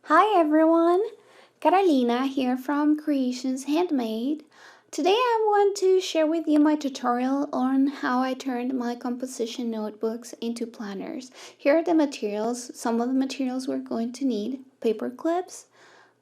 Hi everyone, Carolina here from Creations Handmade. Today I want to share with you my tutorial on how I turned my composition notebooks into planners. Here are the materials. Some of the materials we're going to need: paper clips.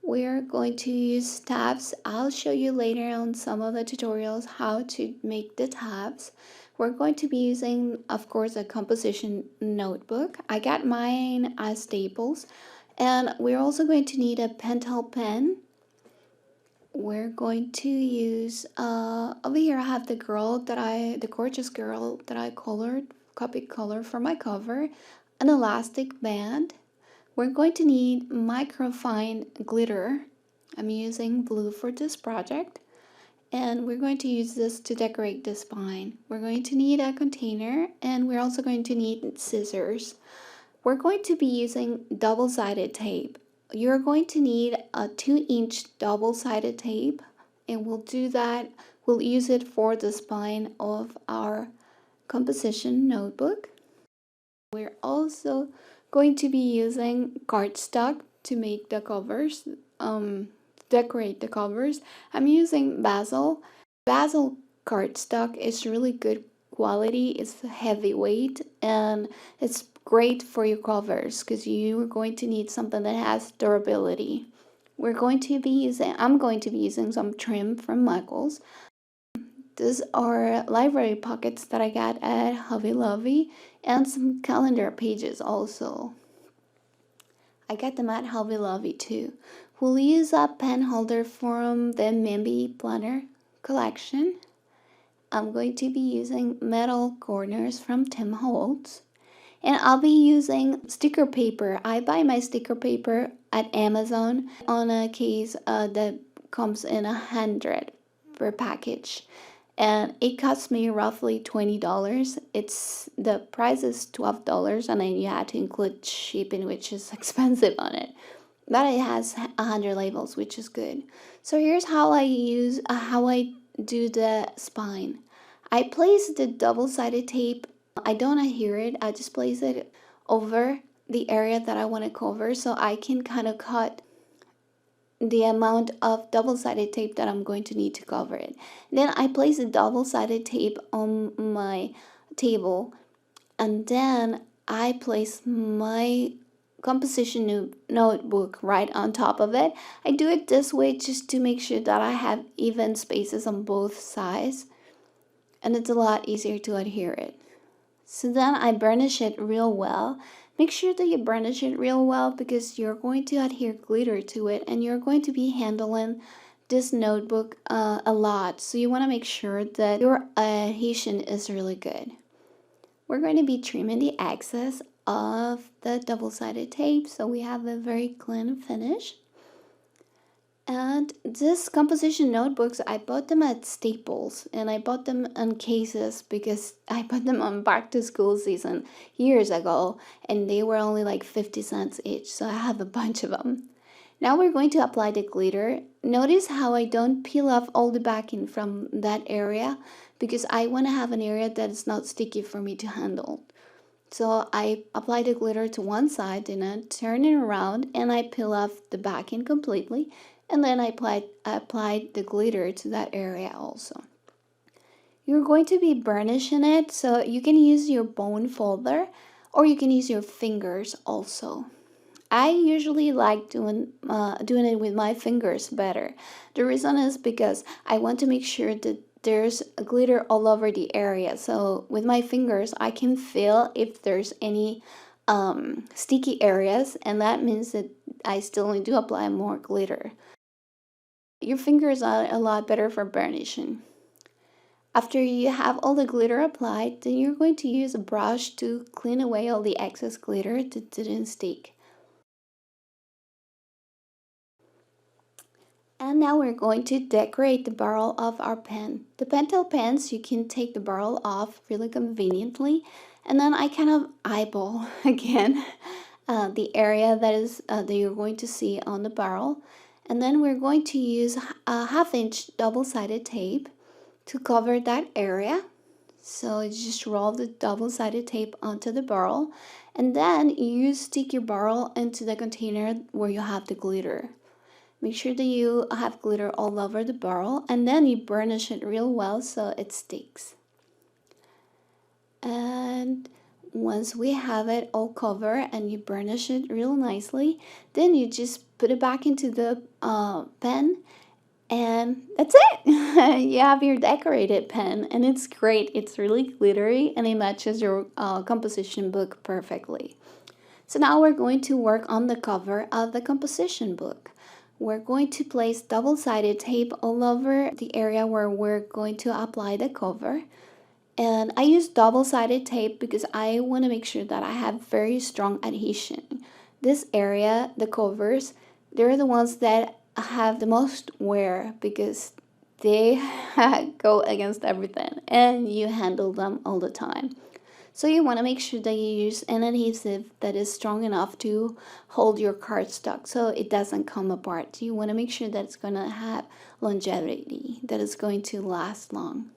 We're going to use tabs. I'll show you later on some of the tutorials how to make the tabs. We're going to be using, of course, a composition notebook. I got mine as staples. And we're also going to need a pentel pen. We're going to use, over here I have the gorgeous girl that I copied color for my cover, an elastic band. We're going to need microfine glitter. I'm using blue for this project. And we're going to use this to decorate the spine. We're going to need a container, and we're also going to need scissors. We're going to be using double-sided tape. You're going to need a 2-inch double-sided tape, and we'll use it for the spine of our composition notebook. We're also going to be using cardstock to make the covers, decorate the covers. I'm using basil. Basil cardstock is really good quality. It's heavyweight and it's great for your covers because you're going to need something that has durability. I'm going to be using some trim from Michaels. These are library pockets that I got at Hobby Lobby, and some calendar pages also. I got them at Hobby Lobby too. We'll use a pen holder from the Mimby planner collection. I'm going to be using metal corners from Tim Holtz. And I'll be using sticker paper. I buy my sticker paper at Amazon on a case that comes in 100 per package. And it cost me roughly $20. The price is $12, and then you have to include shipping, which is expensive on it. But it has 100 labels, which is good. So here's how I do the spine. I place the double-sided tape. I don't adhere it. I just place it over the area that I want to cover, so I can kind of cut the amount of double-sided tape that I'm going to need to cover it. Then I place the double-sided tape on my table, and then I place my composition notebook right on top of it. I do it this way just to make sure that I have even spaces on both sides, and it's a lot easier to adhere it. So then I burnish it real well. Make sure that you burnish it real well because you're going to adhere glitter to it, and you're going to be handling this notebook a lot. So you want to make sure that your adhesion is really good. We're going to be trimming the excess of the double-sided tape so we have a very clean finish. And this composition notebooks, I bought them at Staples, and I bought them in cases because I bought them on back to school season years ago, and they were only like 50 cents each, so I have a bunch of them. Now we're going to apply the glitter. Notice how I don't peel off all the backing from that area because I want to have an area that is not sticky for me to handle. So I apply the glitter to one side, and I turn it around and I peel off the backing completely. And then I applied the glitter to that area also. You're going to be burnishing it, so you can use your bone folder or you can use your fingers also. I usually like doing it with my fingers better. The reason is because I want to make sure that there's glitter all over the area. So with my fingers, I can feel if there's any sticky areas, and that means that I still need to apply more glitter. Your fingers are a lot better for burnishing. After you have all the glitter applied, then you're going to use a brush to clean away all the excess glitter that didn't stick. And now we're going to decorate the barrel of our pen. The pentel pens, you can take the barrel off really conveniently, and then I kind of eyeball again the area that you're going to see on the barrel. And then we're going to use a 1/2 inch double-sided tape to cover that area. So you just roll the double-sided tape onto the barrel, and then you stick your barrel into the container where you have the glitter. Make sure that you have glitter all over the barrel, and then you burnish it real well so it sticks. And once we have it all covered and you burnish it real nicely, then you just put it back into the pen, and that's it. You have your decorated pen, and it's great. It's really glittery and it matches your composition book perfectly. So now we're going to work on the cover of the composition book. We're going to place double-sided tape all over the area where we're going to apply the cover. And I use double-sided tape because I want to make sure that I have very strong adhesion. This area, the covers, they're the ones that have the most wear because they go against everything and you handle them all the time. So you want to make sure that you use an adhesive that is strong enough to hold your cardstock so it doesn't come apart. You want to make sure that it's going to have longevity, that it's going to last long.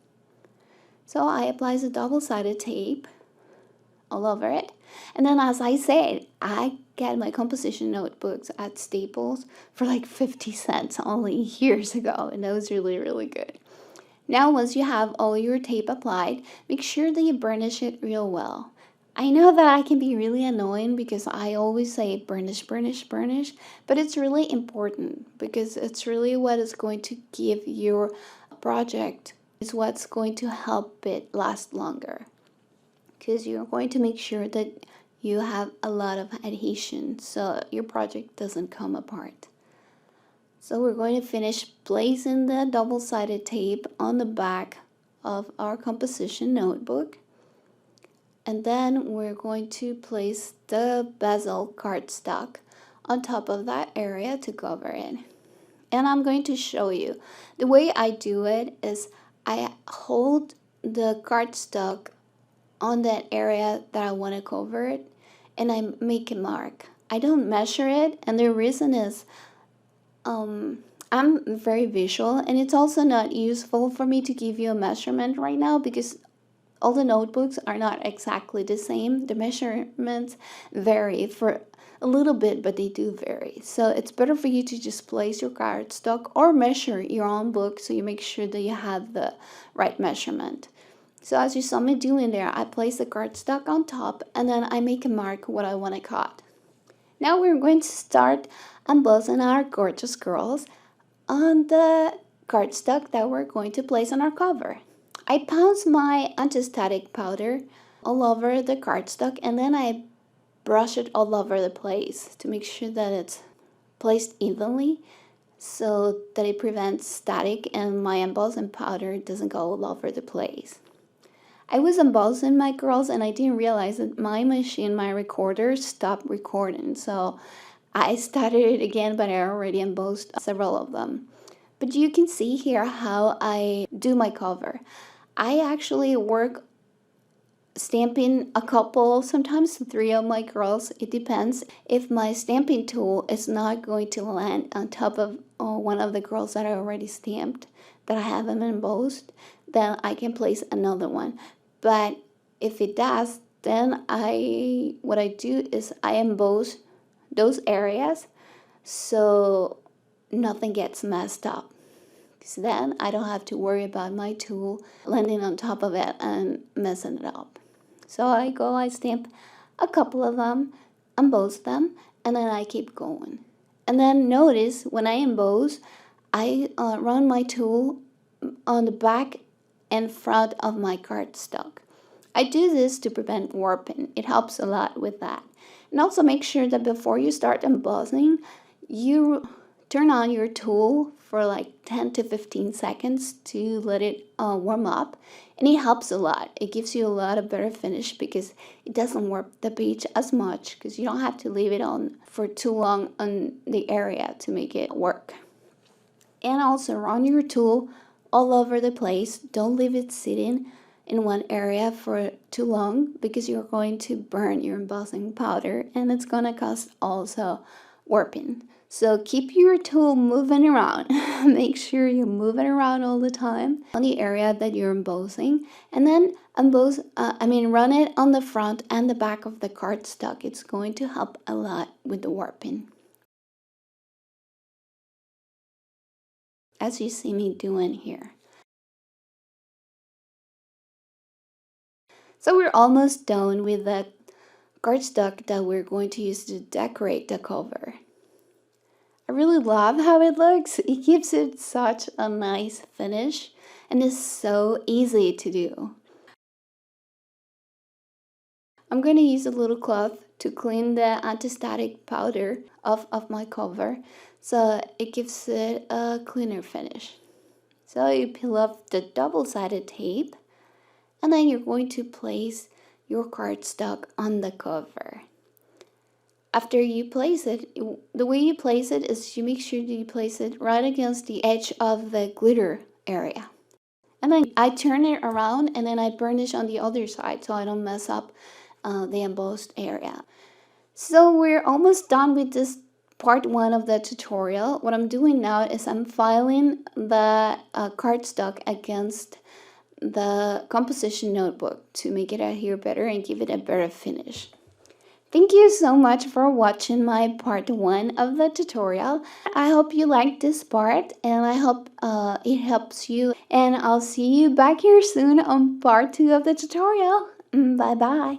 So I apply the double-sided tape all over it. And then, as I said, I get my composition notebooks at Staples for like 50 cents only years ago, and that was really, really good. Now, once you have all your tape applied, make sure that you burnish it real well. I know that I can be really annoying because I always say burnish, burnish, burnish, but it's really important because it's really what is going to give your project, is what's going to help it last longer. Because you're going to make sure that you have a lot of adhesion so your project doesn't come apart. So we're going to finish placing the double-sided tape on the back of our composition notebook. And then we're going to place the bezel cardstock on top of that area to cover it. And I'm going to show you. The way I do it is I hold the cardstock on that area that I want to cover it, and I make a mark. I don't measure it, and the reason is I'm very visual, and it's also not useful for me to give you a measurement right now because all the notebooks are not exactly the same. The measurements vary for a little bit, but they do vary. So it's better for you to just place your cardstock or measure your own book so you make sure that you have the right measurement. So as you saw me doing there, I place the cardstock on top and then I make a mark what I want to cut. Now we're going to start embossing our gorgeous girls on the cardstock that we're going to place on our cover. I pounce my anti-static powder all over the cardstock and then I brush it all over the place to make sure that it's placed evenly so that it prevents static and my embossing powder doesn't go all over the place. I was embossing my girls and I didn't realize that my machine, my recorder, stopped recording. So I started it again, but I already embossed several of them. But you can see here how I do my cover. I actually work stamping a couple, sometimes 3 of my girls. It depends. If my stamping tool is not going to land on top of one of the girls that I already stamped, that I have them embossed, then I can place another one. But if it does, then what I do is I emboss those areas so nothing gets messed up. So then I don't have to worry about my tool landing on top of it and messing it up. So I stamp a couple of them, emboss them, and then I keep going. And then notice when I emboss, I run my tool on the back and front of my cardstock. I do this to prevent warping. It helps a lot with that. And also make sure that before you start embossing, you turn on your tool for like 10 to 15 seconds to let it warm up. And it helps a lot. It gives you a lot of better finish because it doesn't warp the page as much because you don't have to leave it on for too long on the area to make it work. And also run your tool all over the place. Don't leave it sitting in one area for too long because you're going to burn your embossing powder and it's going to cause also warping. So keep your tool moving around. Make sure you move it around all the time on the area that you're embossing, and then run it on the front and the back of the cardstock. It's going to help a lot with the warping, as you see me doing here. So we're almost done with the cardstock that we're going to use to decorate the cover. I really love how it looks. It gives it such a nice finish and it's so easy to do. I'm going to use a little cloth to clean the anti-static powder off of my cover so it gives it a cleaner finish. So you peel off the double-sided tape and then you're going to place your cardstock on the cover. After you place it, the way you place it is you make sure that you place it right against the edge of the glitter area. And then I turn it around and then I burnish on the other side so I don't mess up the embossed area. So we're almost done with this part 1 of the tutorial. What I'm doing now is I'm filing the cardstock against the composition notebook to make it adhere better and give it a better finish. Thank you so much for watching my part 1 of the tutorial. I hope you liked this part and I hope it helps you. And I'll see you back here soon on part 2 of the tutorial. Bye bye.